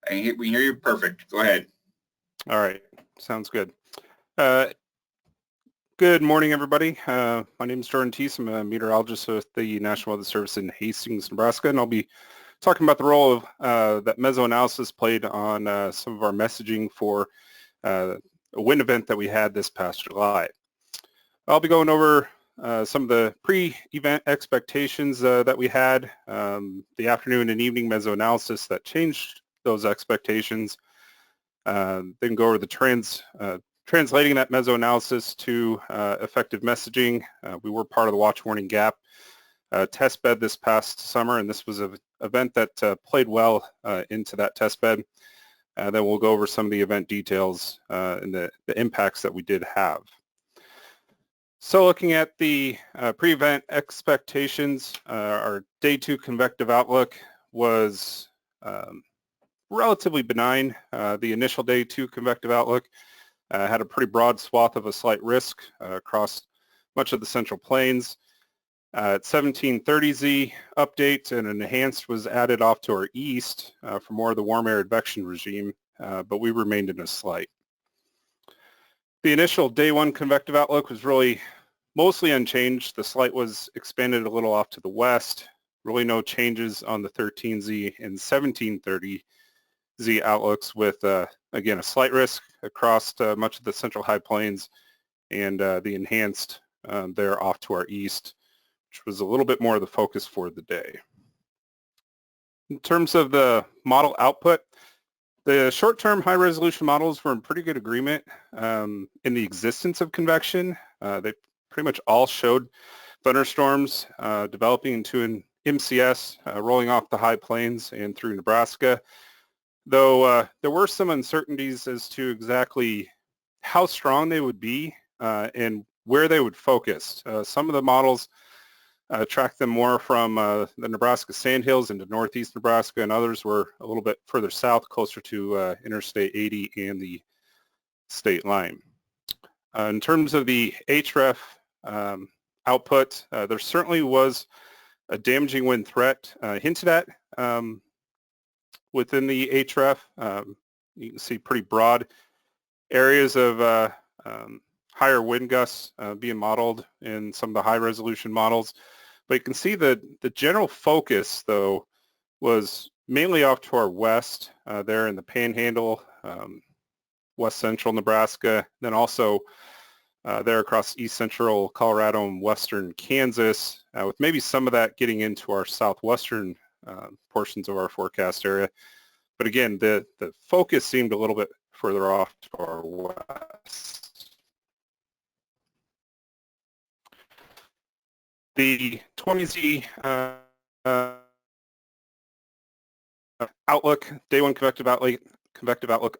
We hear you perfect. Go ahead. All right, sounds good. Good morning, everybody. My name is Jordan Thies. I'm a meteorologist with the National Weather Service in Hastings, Nebraska, and I'll be talking about the role of that mesoanalysis played on some of our messaging for a wind event that we had this past July. I'll be going over some of the pre-event expectations that we had, the afternoon and evening mesoanalysis that changed those expectations, then go over the translating that mesoanalysis to effective messaging. We were part of the Watch Warning Gap Testbed this past summer, and this was an event that played well into that testbed. Then we'll go over some of the event details and the impacts that we did have. So looking at the pre-event expectations, our day 2 convective outlook was relatively benign. The initial day 2 convective outlook had a pretty broad swath of a slight risk across much of the Central Plains. At 1730Z update, an enhanced was added off to our east for more of the warm air advection regime, but we remained in a slight. The initial day 1 convective outlook was really mostly unchanged. The slight was expanded a little off to the west. Really no changes on the 13Z and 1730Z outlooks with, again, a slight risk across much of the Central High Plains and the enhanced there off to our east, which was a little bit more of the focus for the day. In terms of the model output, the short-term high-resolution models were in pretty good agreement in the existence of convection. They pretty much all showed thunderstorms developing into an MCS rolling off the high plains and through Nebraska, though there were some uncertainties as to exactly how strong they would be and where they would focus. Some of the models tracked them more from the Nebraska Sandhills into northeast Nebraska, and others were a little bit further south, closer to Interstate 80 and the state line. In terms of the HREF output, there certainly was a damaging wind threat hinted at within the HREF. You can see pretty broad areas of higher wind gusts being modeled in some of the high resolution models. But you can see that the general focus, though, was mainly off to our west, there in the Panhandle, west central Nebraska, then also there across east central Colorado and western Kansas, with maybe some of that getting into our southwestern portions of our forecast area. But again, the focus seemed a little bit further off to our west. The 20Z outlook, day 1 convective outlook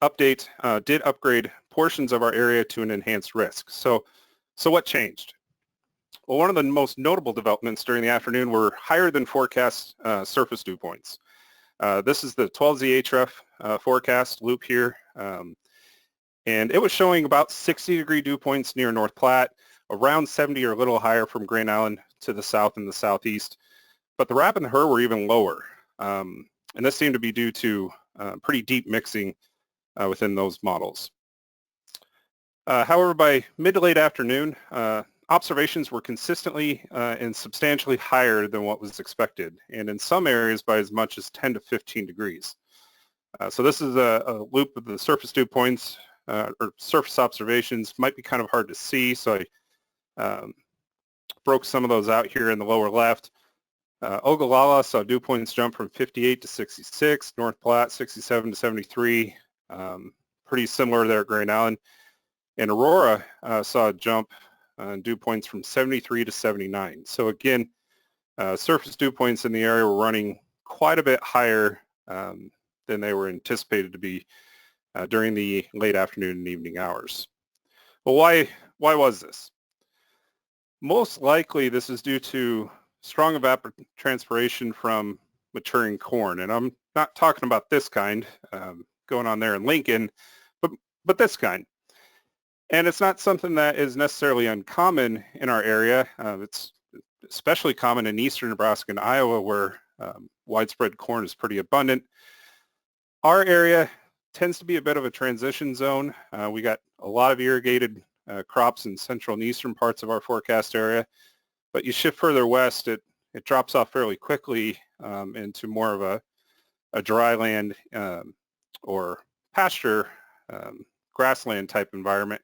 update did upgrade portions of our area to an enhanced risk. So what changed? Well, one of the most notable developments during the afternoon were higher than forecast surface dew points. This is the 12Z HREF forecast loop here, and it was showing about 60-degree dew points near North Platte, around 70 or a little higher from Grand Island to the south and the southeast. But the RAP and the HER were even lower, and this seemed to be due to pretty deep mixing within those models. However, by mid to late afternoon, observations were consistently and substantially higher than what was expected, and in some areas by as much as 10 to 15 degrees. So this is a loop of the surface dew points or surface observations. Might be kind of hard to see, so I broke some of those out here in the lower left. Ogallala saw dew points jump from 58 to 66, North Platte 67 to 73, pretty similar there at Grand Island. And Aurora saw a jump dew points from 73 to 79. So again, surface dew points in the area were running quite a bit higher than they were anticipated to be during the late afternoon and evening hours. Well, why was this? Most likely this is due to strong evapotranspiration from maturing corn. And I'm not talking about this kind going on there in Lincoln, but this kind. And it's not something that is necessarily uncommon in our area. It's especially common in eastern Nebraska and Iowa, where widespread corn is pretty abundant. Our area tends to be a bit of a transition zone. We got a lot of irrigated crops in central and eastern parts of our forecast area, but you shift further west, it drops off fairly quickly into more of a dry land or pasture grassland type environment.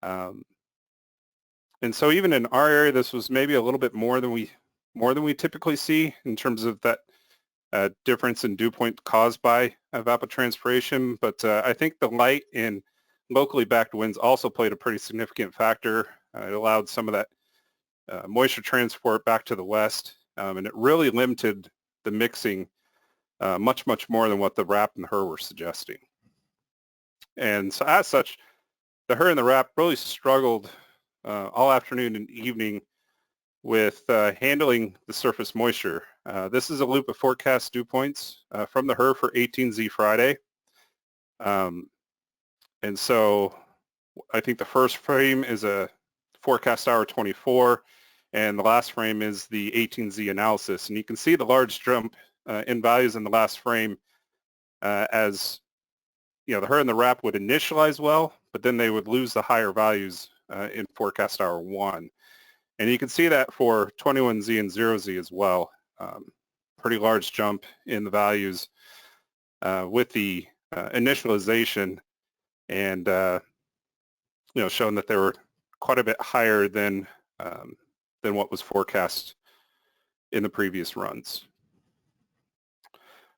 And so even in our area, this was maybe a little bit more than we typically see in terms of that difference in dew point caused by evapotranspiration. But I think the light and locally backed winds also played a pretty significant factor. It allowed some of that moisture transport back to the west, and it really limited the mixing much more than what the wrap and the HRRR were suggesting. And so as such, the HRRR and the wrap really struggled all afternoon and evening with handling the surface moisture. This is a loop of forecast dew points from the HRRR for 18Z Friday. And so I think the first frame is a forecast hour 24, and the last frame is the 18Z analysis. And you can see the large jump in values in the last frame as the HRRR and the wrap would initialize well, but then they would lose the higher values in forecast hour 1. And you can see that for 21Z and 0Z as well. Pretty large jump in the values with the initialization, and showing that they were quite a bit higher than what was forecast in the previous runs.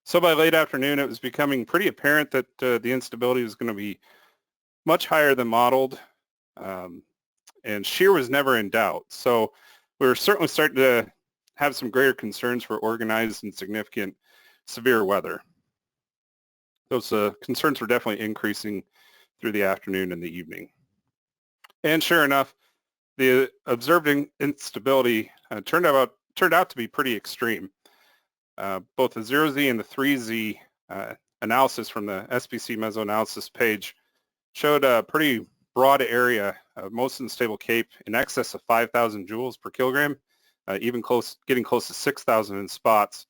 So by late afternoon, it was becoming pretty apparent that the instability was going to be much higher than modeled, and shear was never in doubt. So we were certainly starting to have some greater concerns for organized and significant severe weather. Those concerns were definitely increasing through the afternoon and the evening. And sure enough, the observed instability turned out to be pretty extreme. Both the 0Z and the 3Z analysis from the SPC Mesoanalysis page showed a pretty broad area of most unstable CAPE in excess of 5,000 joules per kilogram, even getting close to 6,000 in spots,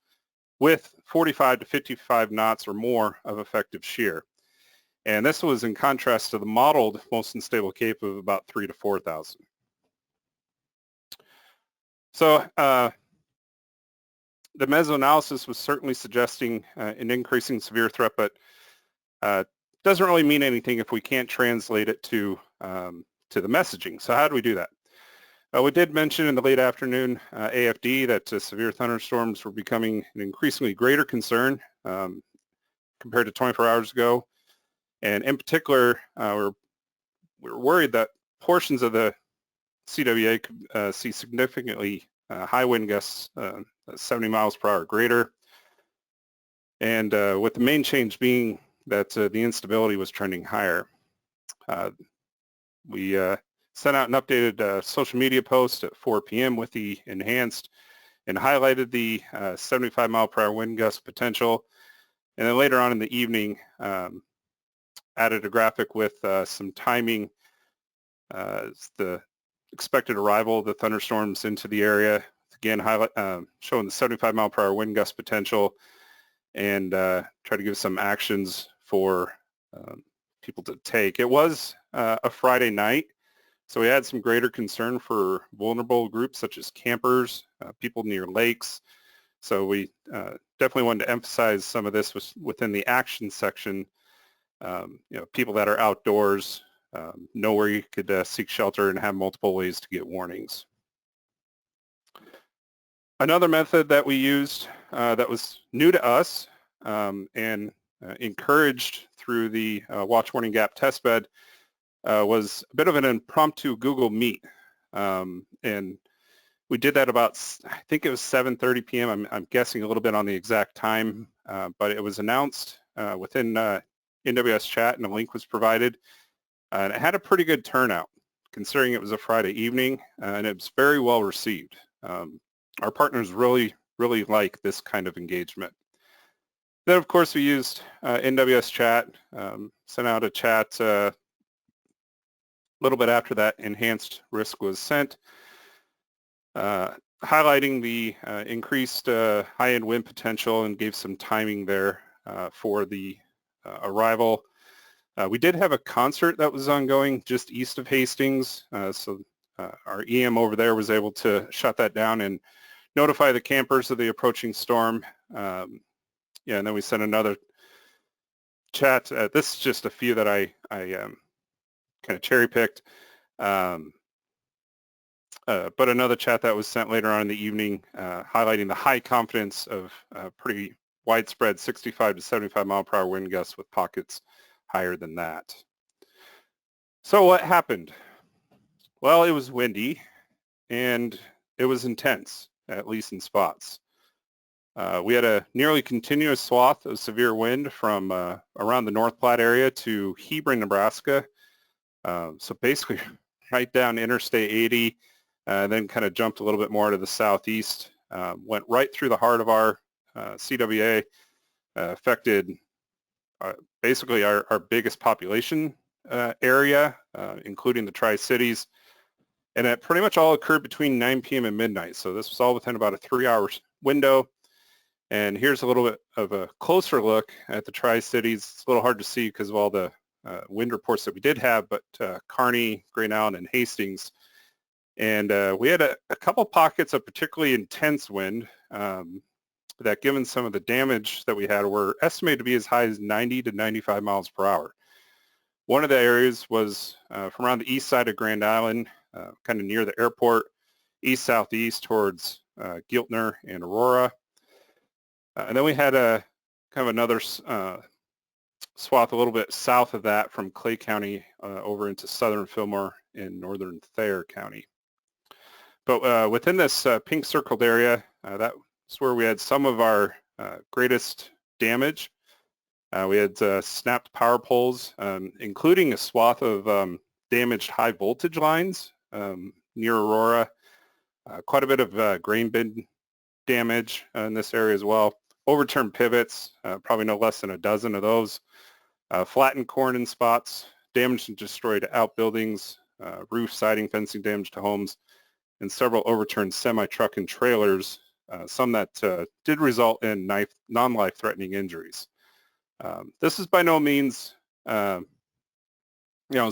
with 45 to 55 knots or more of effective shear. And this was in contrast to the modeled most unstable CAPE of about 3,000 to 4,000. So the mesoanalysis was certainly suggesting an increasing severe threat, but doesn't really mean anything if we can't translate it to the messaging. So how do we do that? We did mention in the late afternoon AFD that severe thunderstorms were becoming an increasingly greater concern compared to 24 hours ago. And in particular, we were worried that portions of the CWA could see significantly high wind gusts, 70 miles per hour greater. And with the main change being that the instability was trending higher. We sent out an updated social media post at 4 p.m. with the enhanced and highlighted the 75 mile per hour wind gust potential. And then later on in the evening, added a graphic with some timing, the expected arrival of the thunderstorms into the area. Again, showing the 75 mile per hour wind gust potential, and try to give some actions for people to take. It was a Friday night, so we had some greater concern for vulnerable groups such as campers, people near lakes. So we definitely wanted to emphasize some of this within the action section. People that are outdoors, know where you could seek shelter and have multiple ways to get warnings. Another method that we used that was new to us and encouraged through the Watch Warning Gap Testbed was a bit of an impromptu Google Meet. And we did that about, I think it was 7:30 p.m. I'm guessing a little bit on the exact time, but it was announced within NWS chat, and a link was provided. And it had a pretty good turnout, considering it was a Friday evening, and it was very well received. Our partners really like this kind of engagement. Then, of course, we used NWS chat, sent out a chat a little bit after that enhanced risk was sent, highlighting the increased high-end wind potential, and gave some timing there for the arrival. We did have a concert that was ongoing just east of Hastings, so our EM over there was able to shut that down and notify the campers of the approaching storm. Yeah, and then we sent another chat. This is just a few that I kind of cherry-picked. But another chat that was sent later on in the evening highlighting the high confidence of pretty widespread 65 to 75 mile per hour wind gusts with pockets higher than that. So what happened? Well, it was windy and it was intense, at least in spots. We had a nearly continuous swath of severe wind from around the North Platte area to Hebron, Nebraska. So basically right down Interstate 80, then kind of jumped a little bit more to the southeast, went right through the heart of our CWA, affected basically our biggest population area, including the Tri-Cities. And it pretty much all occurred between 9 p.m. and midnight. So this was all within about a 3-hour window. And here's a little bit of a closer look at the Tri-Cities. It's a little hard to see because of all the wind reports that we did have, but Kearney, Grand Island, and Hastings. And we had a couple pockets of particularly intense wind that, given some of the damage that we had, were estimated to be as high as 90 to 95 miles per hour. One of the areas was from around the east side of Grand Island, kind of near the airport, east-southeast towards Giltner and Aurora. And then we had a kind of another swath a little bit south of that from Clay County over into southern Fillmore and northern Thayer County. But within this pink circled area, that's where we had some of our greatest damage. We had snapped power poles, including a swath of damaged high voltage lines near Aurora. Quite a bit of grain bin damage in this area as well. Overturned pivots, probably no less than a dozen of those. Flattened corn in spots, damaged and destroyed outbuildings, roof, siding, fencing damage to homes, and several overturned semi-truck and trailers, some that did result in non-life-threatening injuries. This is by no means, as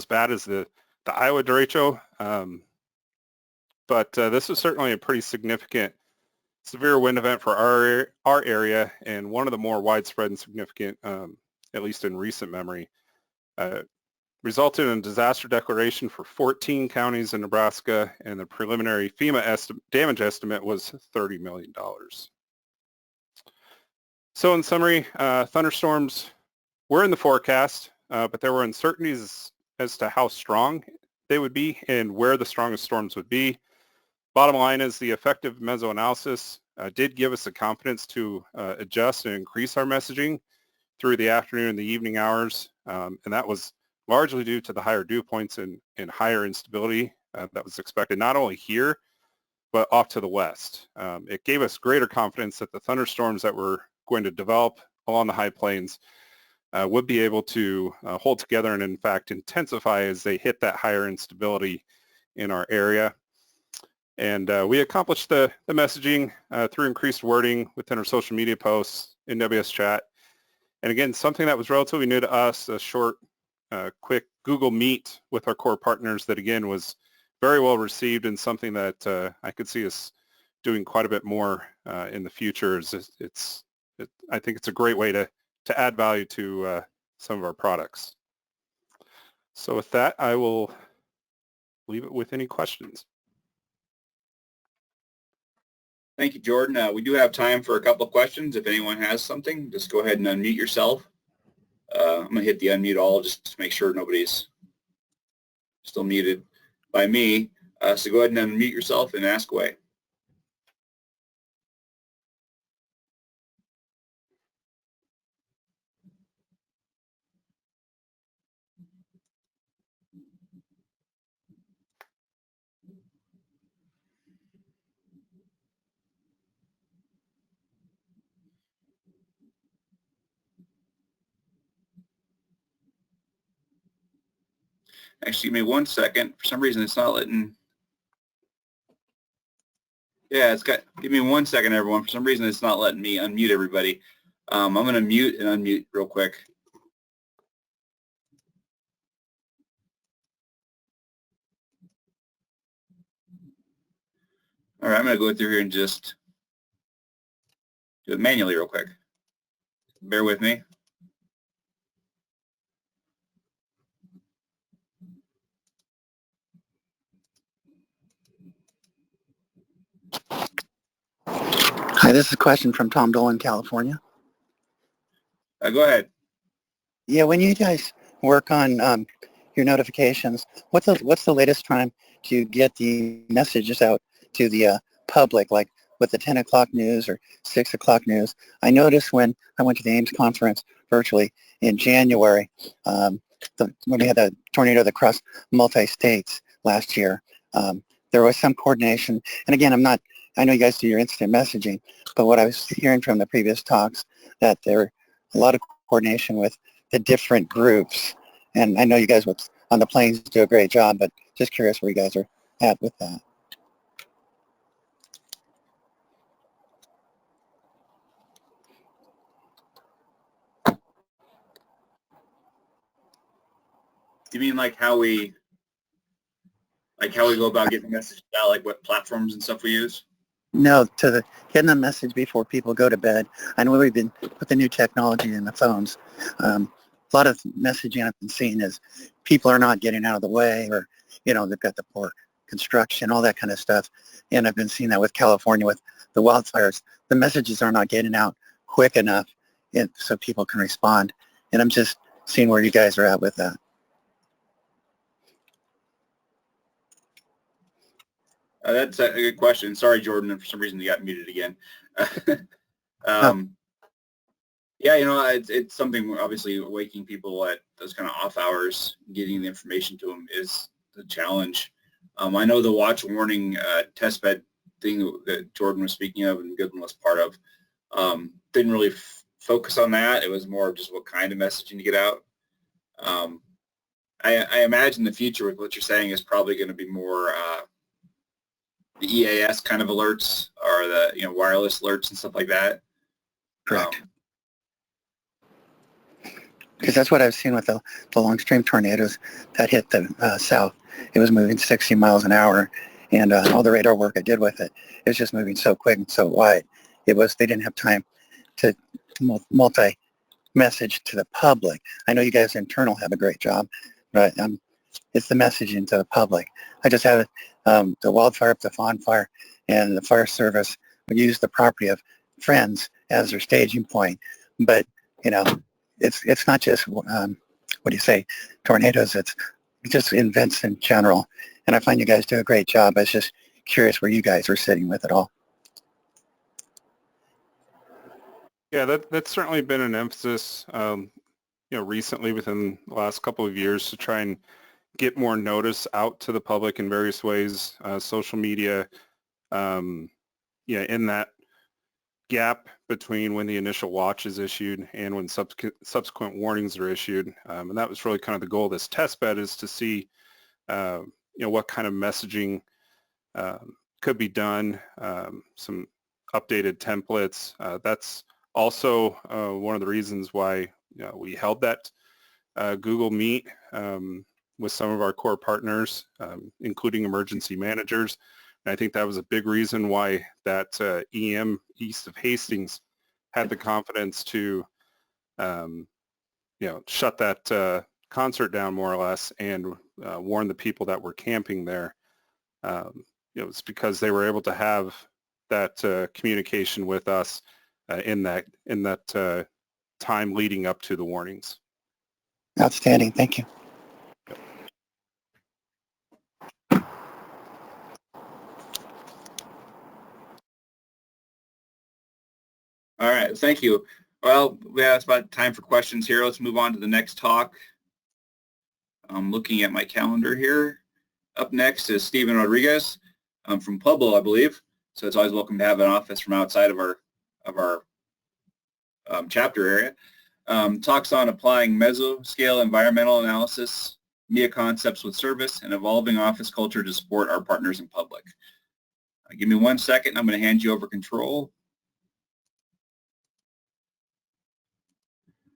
bad as the Iowa derecho, but this is certainly a pretty significant severe wind event for our area, and one of the more widespread and significant, at least in recent memory. Resulted in a disaster declaration for 14 counties in Nebraska, and the preliminary FEMA damage estimate was $30 million. So in summary, thunderstorms were in the forecast, but there were uncertainties as to how strong they would be and where the strongest storms would be. Bottom line is the effective mesoanalysis did give us the confidence to adjust and increase our messaging through the afternoon and the evening hours, and that was largely due to the higher dew points and higher instability that was expected not only here, but off to the west. It gave us greater confidence that the thunderstorms that were going to develop along the high plains would be able to hold together and in fact intensify as they hit that higher instability in our area. And we accomplished the messaging through increased wording within our social media posts, NWS chat. And again, something that was relatively new to us, a short, quick Google Meet with our core partners that again was very well received, and something that I could see us doing quite a bit more in the future. I think it's a great way to add value to some of our products. So with that, I will leave it with any questions. Thank you, Jordan. We do have time for a couple of questions. If anyone has something, just go ahead and unmute yourself. I'm going to hit the unmute all just to make sure nobody's still muted by me. So go ahead and unmute yourself and ask away. Actually, give me 1 second. For some reason, it's not letting. Yeah, give me 1 second, everyone. For some reason, it's not letting me unmute everybody. I'm going to mute and unmute real quick. All right, I'm going to go through here and just do it manually real quick. Bear with me. Hi, this is a question from Tom Dolan, California. Go ahead. Yeah, when you guys work on your notifications, what's the latest time to get the messages out to the public, like with the 10 o'clock news or 6 o'clock news? I noticed when I went to the Ames conference virtually in January, when we had the tornado that crossed multi-states last year, there was some coordination. And again, I know you guys do your instant messaging, but what I was hearing from the previous talks, that there were a lot of coordination with the different groups. And I know you guys on the planes do a great job, but just curious where you guys are at with that. You mean like how we go about getting messages out, like what platforms and stuff we use? No, getting a message before people go to bed. I know we've been with the new technology in the phones. A lot of messaging I've been seeing is people are not getting out of the way, or they've got the poor construction, all that kind of stuff. And I've been seeing that with California with the wildfires. The messages are not getting out quick enough so people can respond. And I'm just seeing where you guys are at with that. That's a good question. Sorry, Jordan, for some reason you got muted again. Yeah, it's something, obviously, waking people at those kind of off hours, getting the information to them is the challenge. I know the watch warning testbed thing that Jordan was speaking of and Goodwin was part of, didn't really focus on that. It was more of just what kind of messaging to get out. I imagine the future with what you're saying is probably going to be more the EAS kind of alerts, or the wireless alerts and stuff like that. Correct. Because that's what I've seen with the long stream tornadoes that hit the south. It was moving 60 miles an hour, and all the radar work I did with it, it was just moving so quick and so wide. They didn't have time to multi-message to the public. I know you guys internal have a great job, but it's the messaging to the public. I just had the wildfire up the Fawn Fire, and the fire service would use the property of friends as their staging point. But, it's not just, tornadoes. It's just events in general. And I find you guys do a great job. I was just curious where you guys are sitting with it all. Yeah, that's certainly been an emphasis, recently within the last couple of years, to try and get more notice out to the public in various ways, social media, in that gap between when the initial watch is issued and when subsequent warnings are issued. And that was really kind of the goal of this test bed, is to see, what kind of messaging could be done, some updated templates. That's also one of the reasons why we held that Google Meet with some of our core partners, including emergency managers. And I think that was a big reason why that EM east of Hastings had the confidence to, shut that concert down more or less, and warn the people that were camping there. It's because they were able to have that communication with us in that time leading up to the warnings. Outstanding. Thank you. All right, thank you. Well, it's about time for questions here. Let's move on to the next talk. I'm looking at my calendar here. Up next is Stephen Rodriguez from Pueblo, I believe. So it's always welcome to have an office from outside of our chapter area. Talks on applying mesoscale environmental analysis, MIA concepts with service, and evolving office culture to support our partners in public. Give me 1 second. I'm going to hand you over control